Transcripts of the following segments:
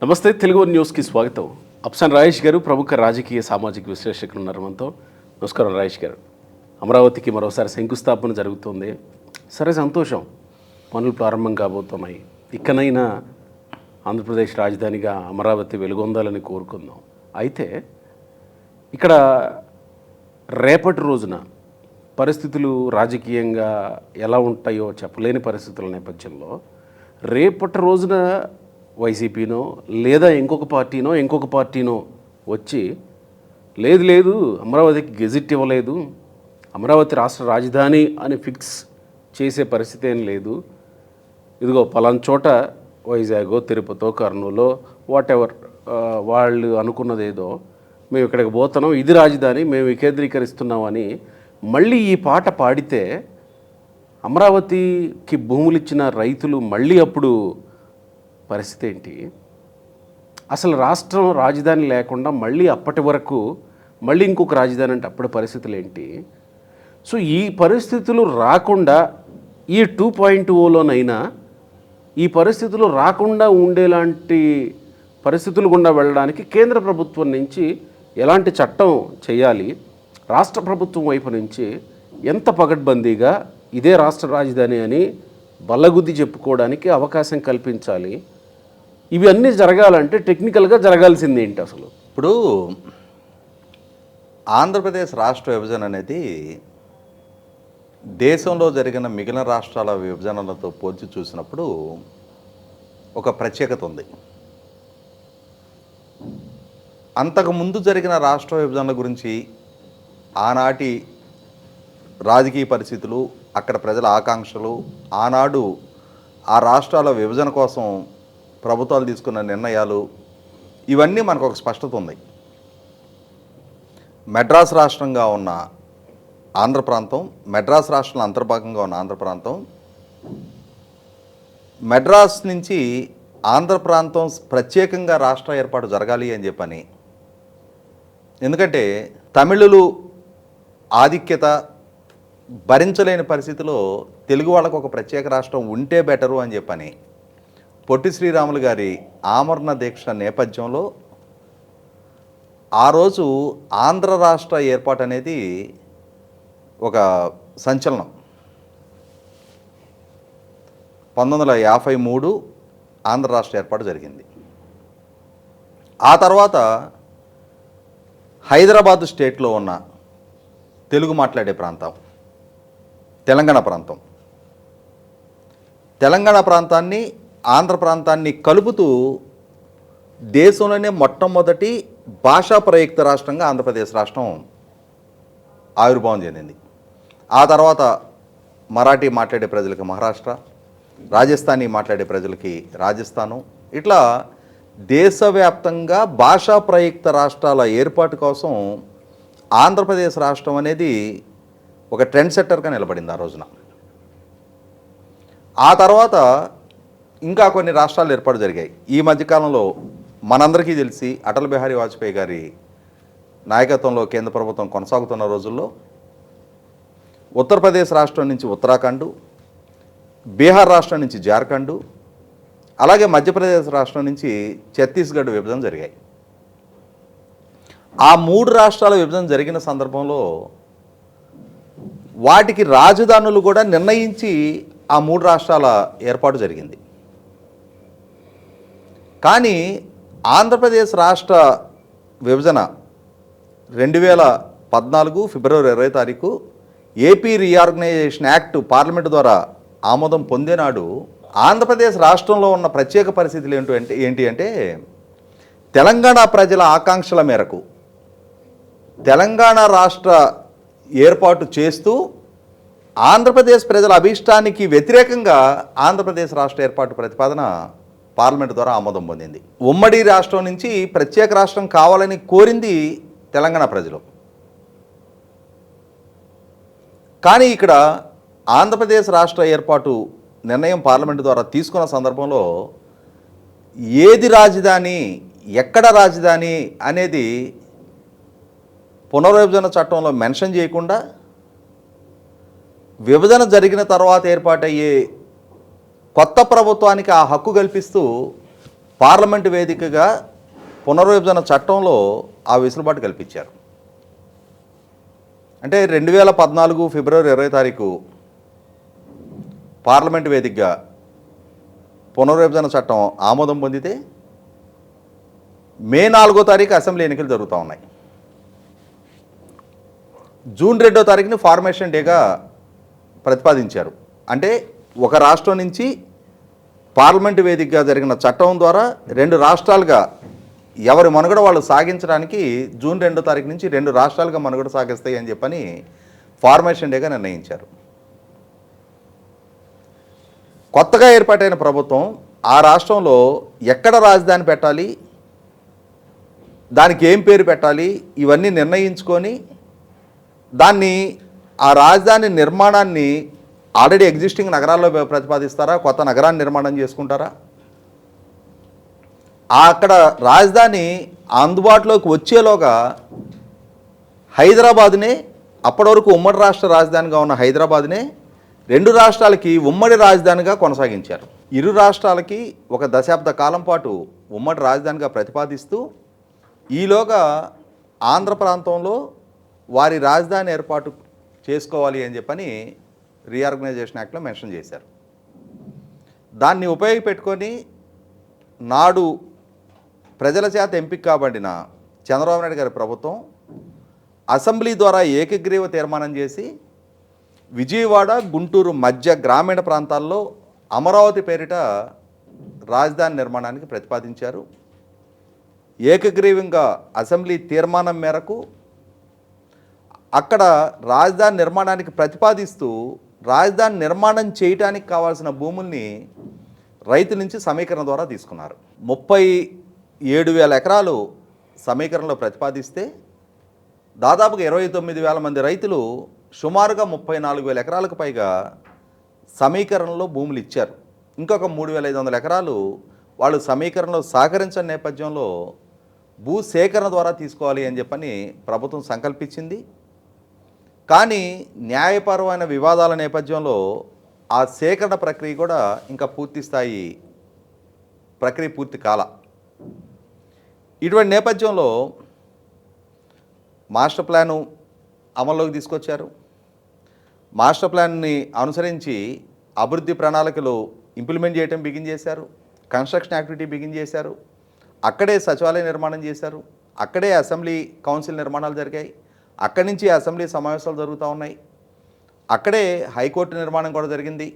నమస్తే తెలుగు న్యూస్కి స్వాగతం. అప్సన్ రాయేష్ గారు ప్రముఖ రాజకీయ సామాజిక విశ్లేషకులు ఉన్నారు మనతో. నమస్కారం రాయేష్ గారు. అమరావతికి మరోసారి శంకుస్థాపన జరుగుతుంది. సరే, సంతోషం, పనులు ప్రారంభం కాబోతున్నాయి. ఇకనైనా ఆంధ్రప్రదేశ్ రాజధానిగా అమరావతి వెలుగొందాలని కోరుకుందాం. అయితే ఇక్కడ రేపటి రోజున పరిస్థితులు రాజకీయంగా ఎలా ఉంటాయో చెప్పలేని పరిస్థితుల నేపథ్యంలో రేపటి రోజున వైసీపీనో లేదా ఇంకొక పార్టీనో వచ్చి లేదు అమరావతికి గెజిట్ ఇవ్వలేదు, అమరావతి రాష్ట్ర రాజధాని అని ఫిక్స్ చేసే పరిస్థితి ఏం లేదు, ఇదిగో పలానా చోట వైజాగో తిరుపతో కర్నూలో వాట్ ఎవర్ వాళ్ళు అనుకున్నదేదో మేము ఇక్కడికి పోతున్నాం, ఇది రాజధాని, మేము వికేంద్రీకరిస్తున్నామని మళ్ళీ ఈ పాట పాడితే అమరావతికి భూములు ఇచ్చిన రైతులు మళ్ళీ అప్పుడు పరిస్థితి ఏంటి? అసలు రాష్ట్రం రాజధాని లేకుండా మళ్ళీ అప్పటి వరకు మళ్ళీ ఇంకొక రాజధాని అంటే అప్పటి పరిస్థితులు ఏంటి? సో ఈ పరిస్థితులు రాకుండా ఈ 2.0లోనైనా ఈ పరిస్థితులు రాకుండా ఉండేలాంటి పరిస్థితులు గుండా వెళ్ళడానికి కేంద్ర ప్రభుత్వం నుంచి ఎలాంటి చట్టం చేయాలి, రాష్ట్ర ప్రభుత్వం వైపు నుంచి ఎంత పగడ్బందీగా ఇదే రాష్ట్ర రాజధాని అని బల్లగుద్ది చెప్పుకోవడానికి అవకాశం కల్పించాలి, ఇవి అన్నీ జరగాలంటే టెక్నికల్గా జరగాల్సింది ఏంటి అసలు? ఇప్పుడు ఆంధ్రప్రదేశ్ రాష్ట్ర విభజన అనేది దేశంలో జరిగిన మిగిలిన రాష్ట్రాల విభజనలతో పోల్చి చూసినప్పుడు ఒక ప్రత్యేకత ఉంది. అంతకుముందు జరిగిన రాష్ట్ర విభజనల గురించి ఆనాటి రాజకీయ పరిస్థితులు, అక్కడ ప్రజల ఆకాంక్షలు, ఆనాడు ఆ రాష్ట్రాల విభజన కోసం ప్రభుత్వాలు తీసుకున్న నిర్ణయాలు, ఇవన్నీ మనకు ఒక స్పష్టత ఉంది. మెడ్రాస్ రాష్ట్రంగా ఉన్న ఆంధ్ర ప్రాంతం, మెడ్రాస్ రాష్ట్రంలో అంతర్భాగంగా ఉన్న ఆంధ్ర ప్రాంతం, మెడ్రాస్ నుంచి ఆంధ్ర ప్రాంతం ప్రత్యేకంగా రాష్ట్ర ఏర్పాటు జరగాలి అని చెప్పని, ఎందుకంటే తమిళులు ఆధిక్యత భరించలేని పరిస్థితిలో తెలుగు వాళ్ళకు ఒక ప్రత్యేక రాష్ట్రం ఉంటే బెటరు అని చెప్పని పొట్టి శ్రీరాములు గారి ఆమరణ దీక్ష నేపథ్యంలో ఆ రోజు ఆంధ్ర రాష్ట్ర ఏర్పాటు అనేది ఒక సంచలనం. 1953 ఆంధ్ర రాష్ట్ర ఏర్పాటు జరిగింది. ఆ తర్వాత హైదరాబాద్ స్టేట్లో ఉన్న తెలుగు మాట్లాడే ప్రాంతం తెలంగాణ ప్రాంతాన్ని ఆంధ్ర ప్రాంతాన్ని కలుపుతూ దేశంలోనే మొట్టమొదటి భాషా ప్రయుక్త రాష్ట్రంగా ఆంధ్రప్రదేశ్ రాష్ట్రం ఆవిర్భావం చెందింది. ఆ తర్వాత మరాఠీ మాట్లాడే ప్రజలకి మహారాష్ట్ర, రాజస్థానీ మాట్లాడే ప్రజలకి రాజస్థాను, ఇట్లా దేశవ్యాప్తంగా భాషా ప్రయుక్త రాష్ట్రాల ఏర్పాటు కోసం ఆంధ్రప్రదేశ్ రాష్ట్రం అనేది ఒక ట్రెండ్ సెట్టర్గా నిలబడింది ఆ రోజున. ఆ తర్వాత ఇంకా కొన్ని రాష్ట్రాలు ఏర్పాటు జరిగాయి. ఈ మధ్యకాలంలో మనందరికీ తెలిసి అటల్ బిహారీ వాజ్పేయి గారి నాయకత్వంలో కేంద్ర ప్రభుత్వం కొనసాగుతున్న రోజుల్లో ఉత్తరప్రదేశ్ రాష్ట్రం నుంచి ఉత్తరాఖండ్, బీహార్ రాష్ట్రం నుంచి జార్ఖండ్, అలాగే మధ్యప్రదేశ్ రాష్ట్రం నుంచి ఛత్తీస్గఢ్ విభజన జరిగాయి. ఆ 3 రాష్ట్రాల విభజన జరిగిన సందర్భంలో వాటికి రాజధానులు కూడా నిర్ణయించి ఆ 3 రాష్ట్రాల ఏర్పాటు జరిగింది. కానీ ఆంధ్రప్రదేశ్ రాష్ట్ర విభజన 2014 ఫిబ్రవరి 20 తారీఖు ఏపీ రీఆర్గనైజేషన్ యాక్ట్ పార్లమెంటు ద్వారా ఆమోదం పొందినాడు ఆంధ్రప్రదేశ్ రాష్ట్రంలో ఉన్న ప్రత్యేక పరిస్థితులు ఏంటి అంటే తెలంగాణ ప్రజల ఆకాంక్షల మేరకు తెలంగాణ రాష్ట్ర ఏర్పాటు చేస్తూ ఆంధ్రప్రదేశ్ ప్రజల అభీష్టానికి వ్యతిరేకంగా ఆంధ్రప్రదేశ్ రాష్ట్ర ఏర్పాటు ప్రతిపాదన పార్లమెంటు ద్వారా ఆమోదం పొందింది. ఉమ్మడి రాష్ట్రం నుంచి ప్రత్యేక రాష్ట్రం కావాలని కోరింది తెలంగాణ ప్రజలు. కానీ ఇక్కడ ఆంధ్రప్రదేశ్ రాష్ట్ర ఏర్పాటు నిర్ణయం పార్లమెంటు ద్వారా తీసుకున్న సందర్భంలో ఏది రాజధాని, ఎక్కడ రాజధాని అనేది పునర్విభజన చట్టంలో మెన్షన్ చేయకుండా విభజన జరిగిన తర్వాత ఏర్పాటయ్యే కొత్త ప్రభుత్వానికి ఆ హక్కు కల్పిస్తూ పార్లమెంటు వేదికగా పునర్విభజన చట్టంలో ఆ వెసులుబాటు కల్పించారు. అంటే 2014 ఫిబ్రవరి 20 తారీఖు పార్లమెంటు వేదికగా పునర్విభజన చట్టం ఆమోదం పొందితే మే 4వ తారీఖు అసెంబ్లీ ఎన్నికలు జరుగుతూ ఉన్నాయి. జూన్ 2వ తారీఖుని ఫార్మేషన్ డేగా ప్రతిపాదించారు. అంటే ఒక రాష్ట్రం నుంచి పార్లమెంటు వేదికగా జరిగిన చట్టం ద్వారా 2 రాష్ట్రాలుగా ఎవరి మనుగడ వాళ్ళు సాగించడానికి జూన్ 2వ తారీఖు నుంచి 2 రాష్ట్రాలుగా మనుగడ సాగిస్తాయి అని చెప్పని ఫార్మేషన్ డేగా నిర్ణయించారు. కొత్తగా ఏర్పాటైన ప్రభుత్వం ఆ రాష్ట్రంలో ఎక్కడ రాజధాని పెట్టాలి, దానికి ఏం పేరు పెట్టాలి, ఇవన్నీ నిర్ణయించుకొని దాన్ని ఆ రాజధాని నిర్మాణాన్ని ఆల్రెడీ ఎగ్జిస్టింగ్ నగరాల్లో ప్రతిపాదిస్తారా, కొత్త నగరాన్ని నిర్మాణం చేసుకుంటారా? అక్కడ రాజధాని అందుబాటులోకి వచ్చేలోగా హైదరాబాదునే, అప్పటి వరకు ఉమ్మడి రాష్ట్ర రాజధానిగా ఉన్న హైదరాబాదునే 2 రాష్ట్రాలకి ఉమ్మడి రాజధానిగా కొనసాగించారు. ఇరు రాష్ట్రాలకి ఒక దశాబ్ద కాలం పాటు ఉమ్మడి రాజధానిగా ప్రతిపాదిస్తూ ఈలోగా ఆంధ్ర ప్రాంతంలో వారి రాజధాని ఏర్పాటు చేసుకోవాలి అని చెప్పని రీఆర్గనైజేషన్ యాక్ట్లో మెన్షన్ చేశారు. దాన్ని ఉపయోగపెట్టుకొని నాడు ప్రజల చేత ఎంపిక కాబడిన చంద్రబాబు నాయుడు గారి ప్రభుత్వం అసెంబ్లీ ద్వారా ఏకగ్రీవ తీర్మానం చేసి విజయవాడ, గుంటూరు మధ్య గ్రామీణ ప్రాంతాల్లో అమరావతి పేరిట రాజధాని నిర్మాణానికి ప్రతిపాదించారు. ఏకగ్రీవంగా అసెంబ్లీ తీర్మానం మేరకు అక్కడ రాజధాని నిర్మాణానికి ప్రతిపాదిస్తూ రాజధాని నిర్మాణం చేయడానికి కావాల్సిన భూముల్ని రైతుల నుంచి సమీకరణ ద్వారా తీసుకున్నారు. 37,000 ఎకరాలు సమీకరణలో ప్రతిపాదిస్తే దాదాపుగా 29,000 మంది రైతులు సుమారుగా 34,000 ఎకరాలకు పైగా సమీకరణలో భూములు ఇచ్చారు. ఇంకొక 3,500 ఎకరాలు వాళ్ళు సమీకరణలో సహకరించని నేపథ్యంలో భూసేకరణ ద్వారా తీసుకోవాలి అని చెప్పని ప్రభుత్వం సంకల్పించింది. కానీ న్యాయపరమైన వివాదాల నేపథ్యంలో ఆ సేకరణ ప్రక్రియ కూడా ఇంకా పూర్తి స్థాయి ప్రక్రియ పూర్తి కాల. ఇటువంటి నేపథ్యంలో మాస్టర్ ప్లాను అమల్లోకి తీసుకొచ్చారు. మాస్టర్ ప్లాన్ని అనుసరించి అభివృద్ధి ప్రణాళికలు ఇంప్లిమెంట్ చేయడం బిగిన్ చేశారు. కన్స్ట్రక్షన్ యాక్టివిటీ బిగిన్ చేశారు. అక్కడే సచివాలయ నిర్మాణం చేశారు. అక్కడే అసెంబ్లీ కౌన్సిల్ నిర్మాణాలు జరిగాయి. అక్కడి నుంచి అసెంబ్లీ సమావేశాలు జరుగుతూ ఉన్నాయి. అక్కడే హైకోర్టు నిర్మాణం కూడా జరిగింది.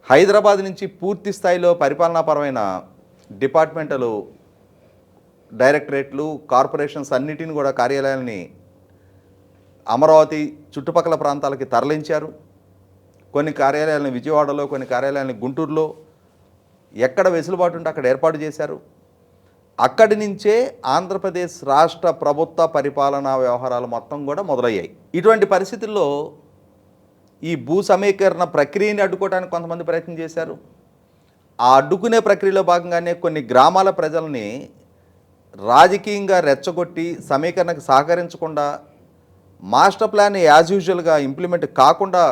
హైదరాబాద్ నుంచి పూర్తి స్థాయిలో పరిపాలనాపరమైన డిపార్ట్మెంటలు, డైరెక్టరేట్లు, కార్పొరేషన్స్ అన్నిటిని కూడా కార్యాలయాలని అమరావతి చుట్టుపక్కల ప్రాంతాలకి తరలించారు. కొన్ని కార్యాలయాలను విజయవాడలో, కొన్ని కార్యాలయాలను గుంటూరులో, ఎక్కడ వెసులుబాటు ఉంటే అక్కడ ఏర్పాటు చేశారు. అక్కడి నుంచే ఆంధ్రప్రదేశ్ రాష్ట్ర ప్రభుత్వ పరిపాలనా వ్యవహారాలు మొత్తం కూడా మొదలయ్యాయి. ఇటువంటి పరిస్థితుల్లో ఈ భూ సమీకరణ ప్రక్రియని అడ్డుకోవడానికి కొంతమంది ప్రయత్నం చేశారు. ఆ అడ్డుకునే ప్రక్రియలో భాగంగానే కొన్ని గ్రామాల ప్రజల్ని రాజకీయంగా రెచ్చగొట్టి సమీకరణకు సహకరించకుండా, మాస్టర్ ప్లాన్ యాజ్ యూజువల్గా ఇంప్లిమెంట్ కాకుండా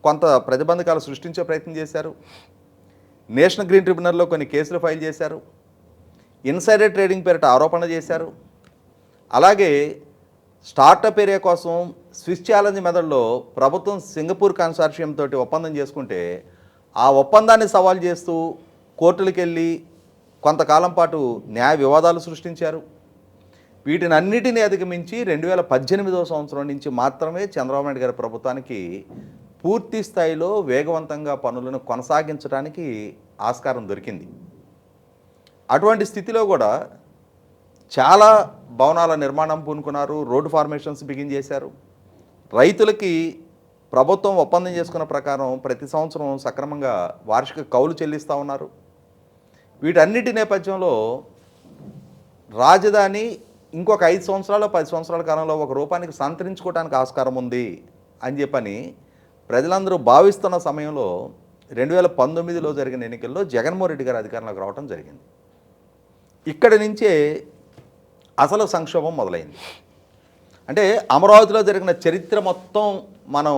కొంత ప్రతిబంధకాలు సృష్టించే ప్రయత్నం చేశారు. నేషనల్ గ్రీన్ ట్రిబ్యునల్లో కొన్ని కేసులు ఫైల్ చేశారు. ఇన్సైడర్ ట్రేడింగ్ పేరిట ఆరోపణ చేశారు. అలాగే స్టార్టప్ ఏరియా కోసం స్విస్ ఛాలెంజ్ మెథడ్లో ప్రభుత్వం సింగపూర్ కన్సార్షియం తోటి ఒప్పందం చేసుకుంటే ఆ ఒప్పందాన్ని సవాల్ చేస్తూ కోర్టులకు వెళ్ళి కొంతకాలం పాటు న్యాయ వివాదాలు సృష్టించారు. వీటిని అన్నిటినీ అధిగమించి 2018వ సంవత్సరం నుంచి మాత్రమే చంద్రబాబు నాయుడు గారి ప్రభుత్వానికి పూర్తి స్థాయిలో వేగవంతంగా పనులను కొనసాగించడానికి ఆస్కారం దొరికింది. అటువంటి స్థితిలో కూడా చాలా భవనాల నిర్మాణం పూనుకున్నారు. రోడ్డు ఫార్మేషన్స్ బిగిన్ చేశారు. రైతులకి ప్రభుత్వం ఒప్పందం చేసుకున్న ప్రకారం ప్రతి సంవత్సరం సక్రమంగా వార్షిక కౌలు చెల్లిస్తూ ఉన్నారు. వీటన్నిటి నేపథ్యంలో రాజధాని ఇంకొక 5 సంవత్సరాలు 10 సంవత్సరాల కాలంలో ఒక రూపానికి సంతరించుకోవడానికి ఆస్కారం ఉంది అని చెప్పని ప్రజలందరూ భావిస్తున్న సమయంలో 2019లో జరిగిన ఎన్నికల్లో జగన్మోహన్ రెడ్డి గారు అధికారంలోకి రావడం జరిగింది. ఇక్కడి నుంచే అసలు సంక్షోభం మొదలైంది. అంటే అమరావతిలో జరిగిన చరిత్ర మొత్తం మనం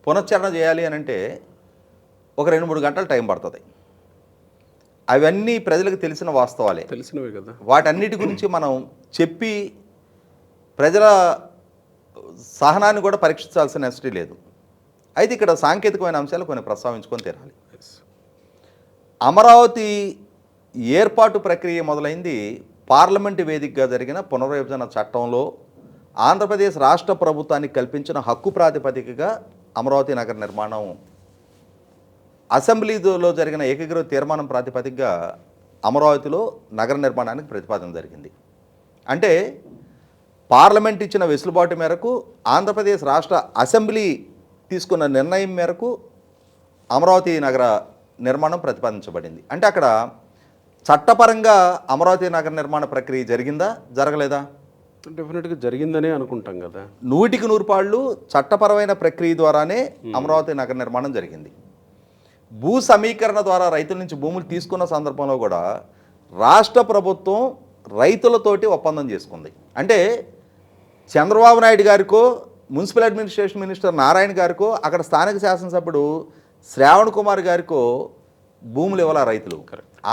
పునశ్చరణ చేయాలి అని అంటే ఒక 2-3 గంటలు టైం పడుతుంది. అవన్నీ ప్రజలకు తెలిసిన వాస్తవాలే. తెలిసినవే కదా. వాటన్నిటి గురించి మనం చెప్పి ప్రజల సహనాన్ని కూడా పరీక్షించాల్సిన అవసరం లేదు. అయితే ఇక్కడ సాంకేతికమైన అంశాలు కొన్ని ప్రస్తావించుకొని తీరాలి. అమరావతి ఏర్పాటు ప్రక్రియ మొదలైంది పార్లమెంటు వేదికగా జరిగిన పునర్విభజన చట్టంలో ఆంధ్రప్రదేశ్ రాష్ట్ర ప్రభుత్వానికి కల్పించిన హక్కు ప్రాతిపదికగా అమరావతి నగర నిర్మాణం అసెంబ్లీలో జరిగిన ఏకగ్రీవ తీర్మానం ప్రాతిపదికగా అమరావతిలో నగర నిర్మాణానికి ప్రతిపాదన జరిగింది. అంటే పార్లమెంట్ ఇచ్చిన వెసులుబాటు మేరకు ఆంధ్రప్రదేశ్ రాష్ట్ర అసెంబ్లీ తీసుకున్న నిర్ణయం మేరకు అమరావతి నగర నిర్మాణం ప్రతిపాదించబడింది. అంటే అక్కడ చట్టపరంగా అమరావతి నగర నిర్మాణ ప్రక్రియ జరిగిందా, జరగలేదా? డెఫినెట్గా జరిగిందనే అనుకుంటాం కదా. 100% చట్టపరమైన ప్రక్రియ ద్వారానే అమరావతి నగర నిర్మాణం జరిగింది. భూ సమీకరణ ద్వారా రైతుల నుంచి భూములు తీసుకున్న సందర్భంలో కూడా రాష్ట్ర ప్రభుత్వం రైతులతోటి ఒప్పందం చేసుకుంది. అంటే చంద్రబాబు నాయుడు గారికో, మున్సిపల్ అడ్మినిస్ట్రేషన్ మినిస్టర్ నారాయణ గారికో, అక్కడ స్థానిక శాసనసభ్యుడు శ్రావణ్ కుమార్ గారికో భూములు ఇవ్వాల రైతులు.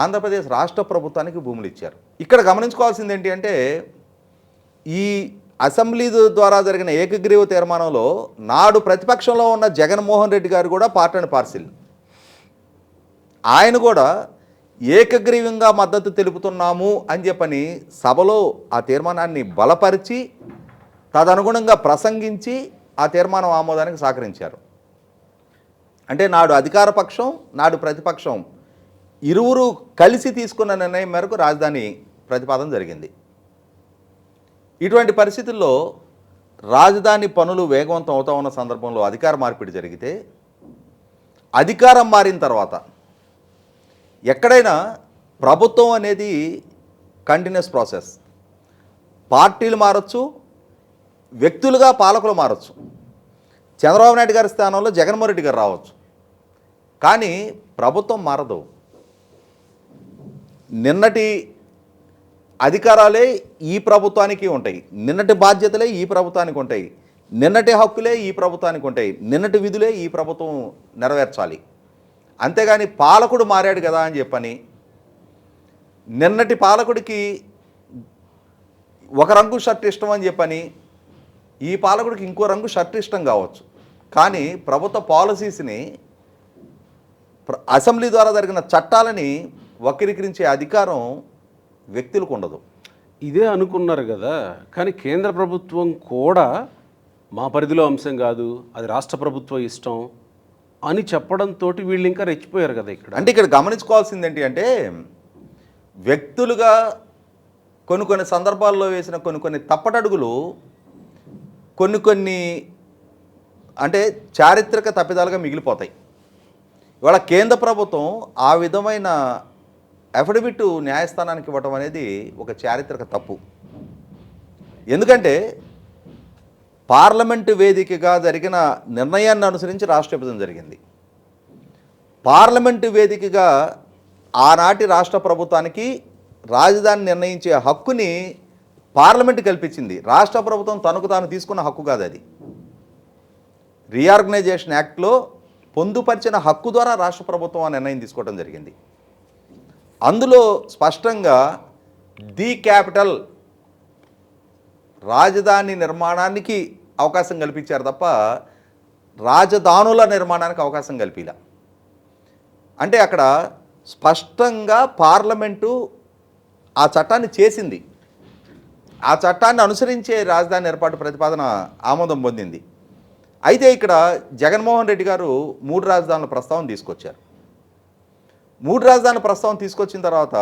ఆంధ్రప్రదేశ్ రాష్ట్ర ప్రభుత్వానికి భూములు ఇచ్చారు. ఇక్కడ గమనించుకోవాల్సింది ఏంటి అంటే ఈ అసెంబ్లీ ద్వారా జరిగిన ఏకగ్రీవ తీర్మానంలో నాడు ప్రతిపక్షంలో ఉన్న జగన్మోహన్ రెడ్డి గారు కూడా పార్ట్ అండ్ పార్సిల్. ఆయన కూడా ఏకగ్రీవంగా మద్దతు తెలుపుతున్నాము అని చెప్పని సభలో ఆ తీర్మానాన్ని బలపరిచి తదనుగుణంగా ప్రసంగించి ఆ తీర్మానం ఆమోదానికి సహకరించారు. అంటే నాడు అధికార పక్షం, నాడు ప్రతిపక్షం ఇరువురు కలిసి తీసుకున్న నిర్ణయం మేరకు రాజధాని ప్రతిపాదన జరిగింది. ఇటువంటి పరిస్థితుల్లో రాజధాని పనులు వేగవంతం అవుతా ఉన్న సందర్భంలో అధికార మార్పిడి జరిగితే, అధికారం మారిన తర్వాత ఎక్కడైనా ప్రభుత్వం అనేది కంటిన్యూస్ ప్రాసెస్. పార్టీలు మారచ్చు, వ్యక్తులుగా పాలకులు మారచ్చు. చంద్రబాబు నాయుడు గారి స్థానంలో జగన్మోహన్ రెడ్డి గారు రావచ్చు, కానీ ప్రభుత్వం మారదు. నిన్నటి అధికారాలే ఈ ప్రభుత్వానికి ఉంటాయి, నిన్నటి బాధ్యతలే ఈ ప్రభుత్వానికి ఉంటాయి, నిన్నటి హక్కులే ఈ ప్రభుత్వానికి ఉంటాయి, నిన్నటి విధులే ఈ ప్రభుత్వం నెరవేర్చాలి. అంతేగాని పాలకుడు మారాడు కదా అని చెప్పని నిన్నటి పాలకుడికి ఒక రంగు షర్ట్ ఇష్టం అని చెప్పని ఈ పాలకుడికి ఇంకో రంగు షర్ట్ ఇష్టం కావచ్చు, కానీ ప్రభుత్వ పాలసీస్ని అసెంబ్లీ ద్వారా జరిగిన చట్టాలని వక్రీకరించే అధికారం వ్యక్తులకు ఉండదు. ఇదే అనుకున్నారు కదా. కానీ కేంద్ర ప్రభుత్వం కూడా మా పరిధిలో అంశం కాదు, అది రాష్ట్ర ప్రభుత్వం ఇష్టం అని చెప్పడంతో వీళ్ళు ఇంకా రెచ్చిపోయారు కదా ఇక్కడ. అంటే ఇక్కడ గమనించుకోవాల్సింది ఏంటి అంటే వ్యక్తులుగా కొన్ని సందర్భాల్లో వేసిన కొన్ని తప్పటడుగులు కొన్ని అంటే చారిత్రక తప్పిదాలుగా మిగిలిపోతాయి. ఇవాళ కేంద్ర ప్రభుత్వం ఆ విధమైన అఫిడవిట్ న్యాయస్థానానికి ఇవ్వటం అనేది ఒక చారిత్రక తప్పు. ఎందుకంటే పార్లమెంటు వేదికగా జరిగిన నిర్ణయాన్ని అనుసరించి రాష్ట్ర విభజన జరిగింది. పార్లమెంటు వేదికగా ఆనాటి రాష్ట్ర ప్రభుత్వానికి రాజధాని నిర్ణయించే హక్కుని పార్లమెంటు కల్పించింది. రాష్ట్ర ప్రభుత్వం తనకు తాను తీసుకున్న హక్కు కాదు అది. రీఆర్గనైజేషన్ యాక్ట్లో పొందుపరిచిన హక్కు ద్వారా రాష్ట్ర ప్రభుత్వం ఆ నిర్ణయం తీసుకోవడం జరిగింది. అందులో స్పష్టంగా ది క్యాపిటల్ రాజధాని నిర్మాణానికి అవకాశం కల్పించారు తప్ప రాజధానుల నిర్మాణానికి అవకాశం కల్పిలా. అంటే అక్కడ స్పష్టంగా పార్లమెంటు ఆ చట్టాన్ని చేసింది. ఆ చట్టాన్ని అనుసరించే రాజధాని ఏర్పాటు ప్రతిపాదన ఆమోదం పొందింది. అయితే ఇక్కడ జగన్మోహన్ రెడ్డి గారు 3 రాజధానుల ప్రస్తావన తీసుకొచ్చారు. 3 రాజధానుల ప్రస్తావన తీసుకొచ్చిన తర్వాత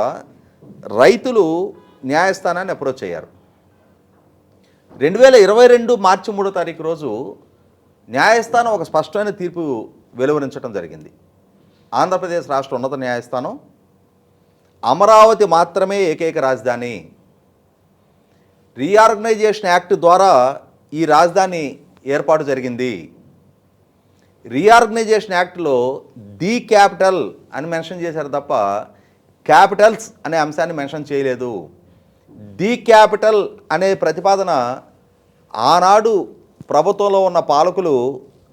రైతులు న్యాయస్థానాన్ని అప్రోచ్ అయ్యారు. 2022 మార్చి 3వ తారీఖు రోజు న్యాయస్థానం ఒక స్పష్టమైన తీర్పు వెలువరించడం జరిగింది. ఆంధ్రప్రదేశ్ రాష్ట్ర ఉన్నత న్యాయస్థానం అమరావతి మాత్రమే ఏకైక రాజధాని, రీఆర్గనైజేషన్ యాక్ట్ ద్వారా ఈ రాజధాని ఏర్పాటు జరిగింది. రీఆర్గనైజేషన్ యాక్ట్లో ది క్యాపిటల్ అని మెన్షన్ చేశారు తప్ప క్యాపిటల్స్ అనే అంశాన్ని మెన్షన్ చేయలేదు. ది క్యాపిటల్ అనే ప్రతిపాదన ఆనాడు ప్రభుత్వంలో ఉన్న పాలకులు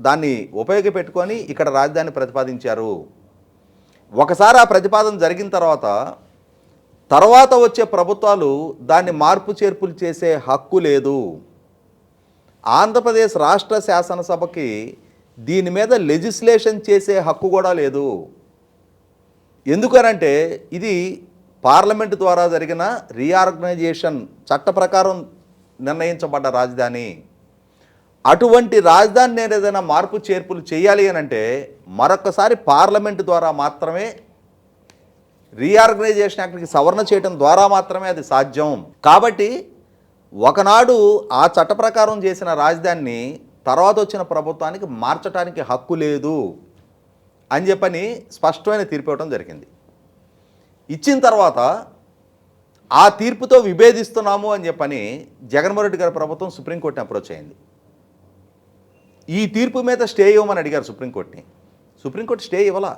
దాన్ని ఉపయోగపెట్టుకొని ఇక్కడ రాజధాని ప్రతిపాదించారు. ఒకసారి ఆ ప్రతిపాదన జరిగిన తర్వాత వచ్చే ప్రభుత్వాలు దాన్ని మార్పు చేర్పులు చేసే హక్కు లేదు. ఆంధ్రప్రదేశ్ రాష్ట్ర శాసనసభకి దీని మీద లెజిస్లేషన్ చేసే హక్కు కూడా లేదు. ఎందుకనంటే ఇది పార్లమెంటు ద్వారా జరిగిన రీఆర్గనైజేషన్ చట్ట ప్రకారం నిర్ణయించబడ్డ రాజధాని. అటువంటి రాజధాని నేను ఏదైనా మార్పు చేర్పులు చేయాలి అని అంటే మరొకసారి పార్లమెంటు ద్వారా మాత్రమే, రీఆర్గనైజేషన్ యాక్ట్కి సవరణ చేయడం ద్వారా మాత్రమే అది సాధ్యం. కాబట్టి ఒకనాడు ఆ చట్ట ప్రకారం చేసిన రాజధానిని తర్వాత వచ్చిన ప్రభుత్వానికి మార్చడానికి హక్కు లేదు అని చెప్పని స్పష్టమైన తీర్పు ఇవ్వడం జరిగింది. ఇచ్చిన తర్వాత ఆ తీర్పుతో విభేదిస్తున్నాము అని చెప్పని జగన్మోహన్ రెడ్డి గారి ప్రభుత్వం సుప్రీంకోర్టుని అప్రోచ్ అయింది. ఈ తీర్పు మీద స్టే ఇవ్వమని అడిగారు సుప్రీంకోర్టుని. సుప్రీంకోర్టు స్టే ఇవ్వాల.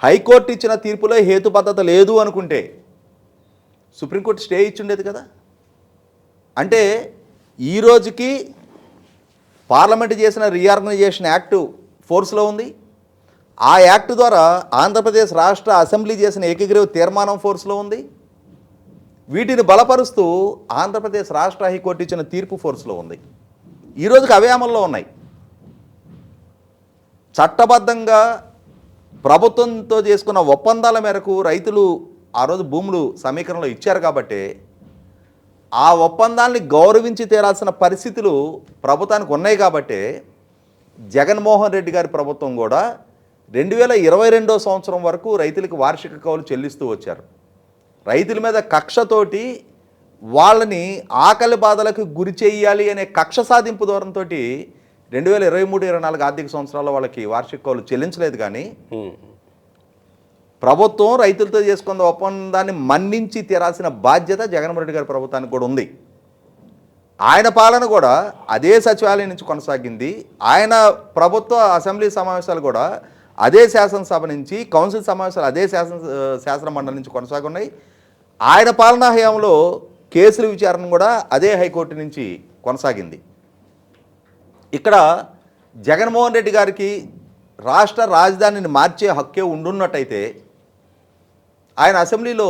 హైకోర్టు ఇచ్చిన తీర్పులో హేతుబద్ధత లేదు అనుకుంటే సుప్రీంకోర్టు స్టే ఇచ్చుండేది కదా. అంటే ఈ రోజుకి పార్లమెంటు చేసిన రీఆర్గనైజేషన్ యాక్టు ఫోర్స్లో ఉంది. ఆ యాక్ట్ ద్వారా ఆంధ్రప్రదేశ్ రాష్ట్ర అసెంబ్లీ చేసిన ఏకగ్రీవ తీర్మానం ఫోర్స్లో ఉంది. వీటిని బలపరుస్తూ ఆంధ్రప్రదేశ్ రాష్ట్ర హైకోర్టు ఇచ్చిన తీర్పు ఫోర్స్లో ఉంది. ఈ రోజుకి అవే అమల్లో ఉన్నాయి. చట్టబద్ధంగా ప్రభుత్వంతో చేసుకున్న ఒప్పందాల మేరకు రైతులు ఆ రోజు భూములు సమీకరణలో ఇచ్చారు కాబట్టి ఆ ఒప్పందాన్ని గౌరవించి తీరాల్సిన పరిస్థితులు ప్రభుత్వానికి ఉన్నాయి. కాబట్టి జగన్మోహన్ రెడ్డి గారి ప్రభుత్వం కూడా 2022 సంవత్సరం వరకు రైతులకు వార్షిక కౌలు చెల్లిస్తూ వచ్చారు. రైతుల మీద కక్షతోటి వాళ్ళని ఆకలి బాధలకు గురి చేయాలి అనే కక్ష సాధింపు దూరంతో 2023-24 ఆర్థిక సంవత్సరాల్లో వాళ్ళకి వార్షిక కౌలు చెల్లించలేదు. కానీ ప్రభుత్వం రైతులతో చేసుకున్న ఒప్పందాన్ని మన్నించి తీరాల్సిన బాధ్యత జగన్మోహన్ రెడ్డి గారి ప్రభుత్వానికి కూడా ఉంది. ఆయన పాలన కూడా అదే సచివాలయం నుంచి కొనసాగింది. ఆయన ప్రభుత్వ అసెంబ్లీ సమావేశాలు కూడా అదే శాసనసభ నుంచి, కౌన్సిల్ సమావేశాలు అదే శాసన మండలి నుంచి కొనసాగున్నాయి. ఆయన పాలనా హయాంలో కేసుల విచారణ కూడా అదే హైకోర్టు నుంచి కొనసాగింది. ఇక్కడ జగన్మోహన్ రెడ్డి గారికి రాష్ట్ర రాజధానిని మార్చే హక్కే ఉండున్నట్టయితే ఆయన అసెంబ్లీలో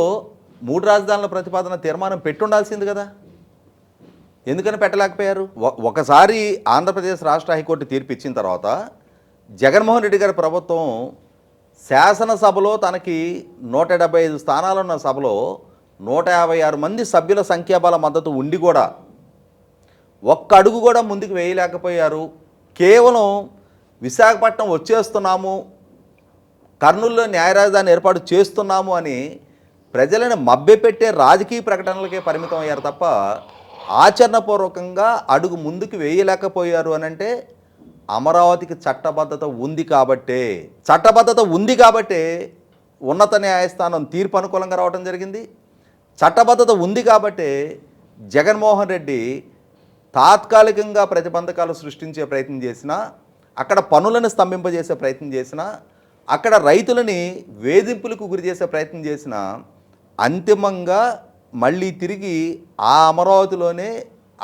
3 రాజధానుల ప్రతిపాదన తీర్మానం పెట్టుండాల్సింది కదా. ఎందుకని పెట్టలేకపోయారు? ఒకసారి ఆంధ్రప్రదేశ్ రాష్ట్ర హైకోర్టు తీర్పు ఇచ్చిన తర్వాత జగన్మోహన్ రెడ్డి గారి ప్రభుత్వం శాసనసభలో తనకి 175 స్థానాలున్న సభలో 156 మంది సభ్యుల సంఖ్యాబల మద్దతు ఉండి కూడా ఒక్క అడుగు కూడా ముందుకు వేయలేకపోయారు. కేవలం విశాఖపట్నం వచ్చేస్తున్నాము, కర్నూలులో న్యాయ రాజధాని ఏర్పాటు చేస్తున్నాము అని ప్రజలను మభ్యపెట్టే రాజకీయ ప్రకటనలకే పరిమితం అయ్యారు తప్ప ఆచరణపూర్వకంగా అడుగు ముందుకు వేయలేకపోయారు అని అంటే అమరావతికి చట్టబద్ధత ఉంది కాబట్టే ఉన్నత న్యాయస్థానం తీర్పు అనుకూలంగా రావడం జరిగింది. చట్టబద్ధత ఉంది కాబట్టే జగన్మోహన్ రెడ్డి తాత్కాలికంగా ప్రతిబంధకాలు సృష్టించే ప్రయత్నం చేసినా, అక్కడ పనులను స్తంభింపజేసే ప్రయత్నం చేసినా, అక్కడ రైతులని వేధింపులకు గురి చేసే ప్రయత్నం చేసినా అంతిమంగా మళ్ళీ తిరిగి ఆ అమరావతిలోనే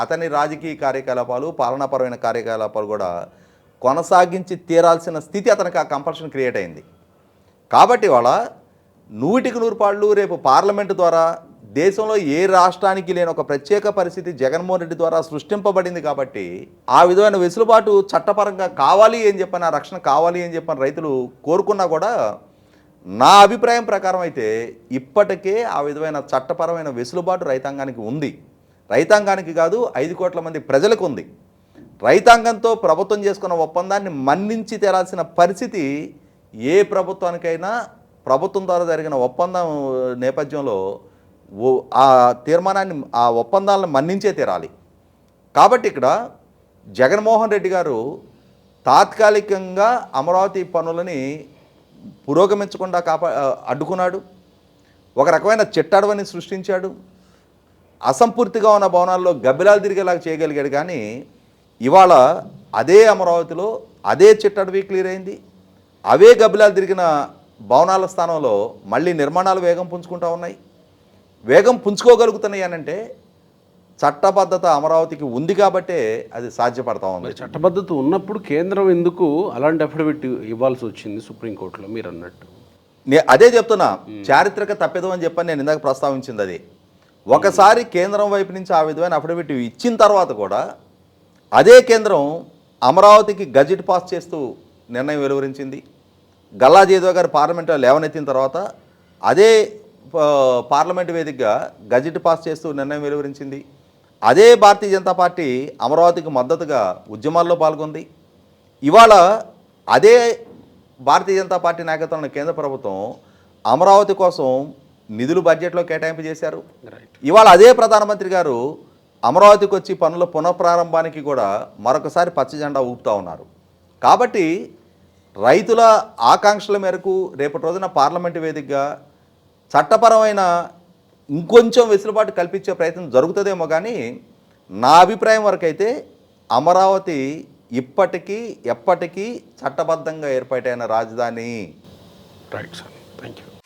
అతని రాజకీయ కార్యకలాపాలు, పాలనాపరమైన కార్యకలాపాలు కూడా కొనసాగించి తీరాల్సిన స్థితి అతనికి ఆ కంపల్షన్ క్రియేట్ అయింది. కాబట్టి వాళ్ళ 100% రేపు పార్లమెంటు ద్వారా దేశంలో ఏ రాష్ట్రానికి లేని ఒక ప్రత్యేక పరిస్థితి జగన్మోహన్ రెడ్డి ద్వారా సృష్టింపబడింది. కాబట్టి ఆ విధమైన వెసులుబాటు చట్టపరంగా కావాలి అని చెప్పని, ఆ రక్షణ కావాలి అని చెప్పని రైతులు కోరుకున్నా కూడా నా అభిప్రాయం ప్రకారం అయితే ఇప్పటికే ఆ విధమైన చట్టపరమైన వెసులుబాటు రైతాంగానికి ఉంది. రైతాంగానికి కాదు, 5 కోట్ల మంది ప్రజలకు ఉంది. రైతాంగంతో ప్రభుత్వం చేసుకున్న ఒప్పందాన్ని మన్నించి తీరాల్సిన పరిస్థితి ఏ ప్రభుత్వానికైనా ప్రభుత్వం ద్వారా జరిగిన ఒప్పందం నేపథ్యంలో ఆ తీర్మానాన్ని, ఆ ఒప్పందాలను మన్నించే తీరాలి. కాబట్టి ఇక్కడ జగన్మోహన్ రెడ్డి గారు తాత్కాలికంగా అమరావతి పనులని పురోగమించకుండా అడ్డుకున్నాడు. ఒక రకమైన చిట్టడవని సృష్టించాడు. అసంపూర్తిగా ఉన్న భవనాల్లో గబ్బిలాలు తిరిగేలాగా చేయగలిగాడు. కానీ ఇవాళ అదే అమరావతిలో అదే చిట్టడవి క్లియర్ అయింది. అవే గబ్బిలాలు తిరిగిన భవనాల స్థానంలో మళ్ళీ నిర్మాణాలు వేగం పుంజుకుంటూ ఉన్నాయి. వేగం పుంజుకోగలుగుతున్నాయి అనంటే చట్టబద్ధత అమరావతికి ఉంది కాబట్టే అది సాధ్యపడతా ఉంది. మరి చట్టబద్ధత ఉన్నప్పుడు కేంద్రం ఎందుకు అలాంటి అఫిడవిట్ ఇవ్వాల్సి వచ్చింది సుప్రీంకోర్టులో మీరు అన్నట్టు? అదే చెప్తున్నా, చారిత్రక తప్పిదం అని చెప్పని నేను ఇందాక ప్రస్తావించింది అది. ఒకసారి కేంద్రం వైపు నుంచి ఆ విధమైన అఫిడవిట్ ఇచ్చిన తర్వాత కూడా అదే కేంద్రం అమరావతికి గజెట్ పాస్ చేస్తూ నిర్ణయం వెలువరించింది. గల్లా జయదేవ్ గారు పార్లమెంట్లో లేవనెత్తిన తర్వాత అదే పార్లమెంటు వేదికగా గజెట్ పాస్ చేస్తూ నిర్ణయం వెలువరించింది. అదే భారతీయ జనతా పార్టీ అమరావతికి మద్దతుగా ఉద్యమాల్లో పాల్గొంది. ఇవాళ అదే భారతీయ జనతా పార్టీ నాయకత్వంలో కేంద్ర ప్రభుత్వం అమరావతి కోసం నిధులు బడ్జెట్లో కేటాయింపు చేశారు. ఇవాళ అదే ప్రధానమంత్రి గారు అమరావతికి వచ్చి పనుల పునఃప్రారంభానికి కూడా మరొకసారి పచ్చ జెండా ఊపుతూ ఉన్నారు. కాబట్టి రైతుల ఆకాంక్షల మేరకు రేపటి రోజున పార్లమెంటు వేదికగా చట్టపరమైన ఇంకొంచెం వెసులుబాటు కల్పించే ప్రయత్నం జరుగుతుందేమో, కానీ నా అభిప్రాయం వరకైతే అమరావతి ఇప్పటికీ ఎప్పటికీ చట్టబద్ధంగా ఏర్పాటైన రాజధాని. Right sir, thank you.